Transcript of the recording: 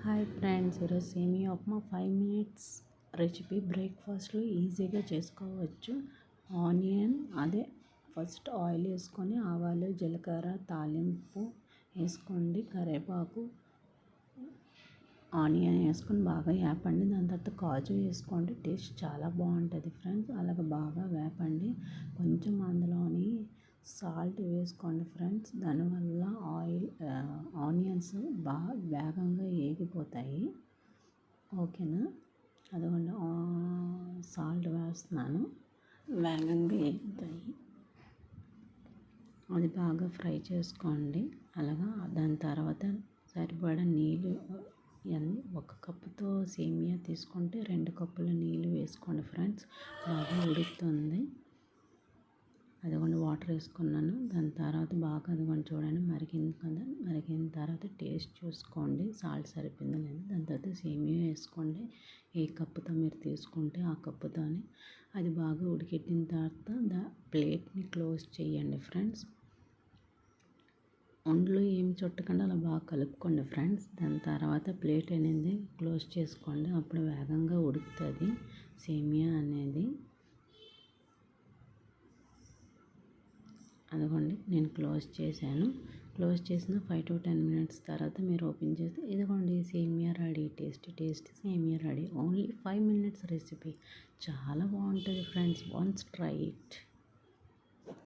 Hi friends, ఈరోజు సేమియా upma 5 minutes recipe బ్రేక్ఫాస్ట్లో ఈజీగా చేసుకోవచ్చు. ఆనియన్ ఫస్ట్ ఆయిల్ వేసుకొని ఆవాలు జీలకర్ర తాలింపు వేసుకోండి. కరివేపాకు ఆనియన్ వేసుకొని బాగా వేపండి. దాని తర్వాత కాజు వేసుకోండి. టేస్ట్ చాలా బాగుంటుంది ఫ్రెండ్స్. అలాగే బాగా వేపండి. కొంచెం అందులోని సాల్ట్ వేసుకోండి ఫ్రెండ్స్. దానివల్ల ఆనియన్స్ బాగా వేగంగా వేగిపోతాయి. ఓకేనా? అదిగోండి సాల్ట్ వేస్తున్నాను. వేగంగా వేగుతాయి. అది బాగా ఫ్రై చేసుకోండి. అలాగా దాని తర్వాత సరిపడా నీళ్ళు, ఒక కప్పుతో సేమియా తీసుకుంటే 2 కప్పుల నీళ్ళు వేసుకోండి ఫ్రెండ్స్. బాగా ఉడుకుతుంది. అదిగోండి వాటర్ వేసుకున్నాను. దాని తర్వాత బాగా అదిగోండి చూడండి మరిగింది కదా. మరిగిన తర్వాత టేస్ట్ చూసుకోండి సాల్ట్ సరిపోయిందో లేదు. దాని తర్వాత సేమియా వేసుకోండి. ఏ కప్పుతో మీరు తీసుకుంటే ఆ కప్పుతోనే. అది బాగా ఉడికెట్టిన తర్వాత ప్లేట్ని క్లోజ్ చేయండి ఫ్రెండ్స్. ఒండ్లు ఏమి చుట్టకుండా అలా బాగా కలుపుకోండి ఫ్రెండ్స్. దాని తర్వాత ప్లేట్ అనేది క్లోజ్ చేసుకోండి. అప్పుడు వేగంగా ఉడుకుతుంది సేమియా అనేది. అదిగోండి నేను క్లోజ్ చేశాను. క్లోజ్ చేసిన 5 to 10 మినిట్స్ తర్వాత మీరు ఓపెన్ చేస్తే ఇదిగోండి సేమియా రెడీ. టేస్టీ సేమియా రెడీ. Only 5 minutes recipe. చాలా బాగుంటుంది ఫ్రెండ్స్. Once try it.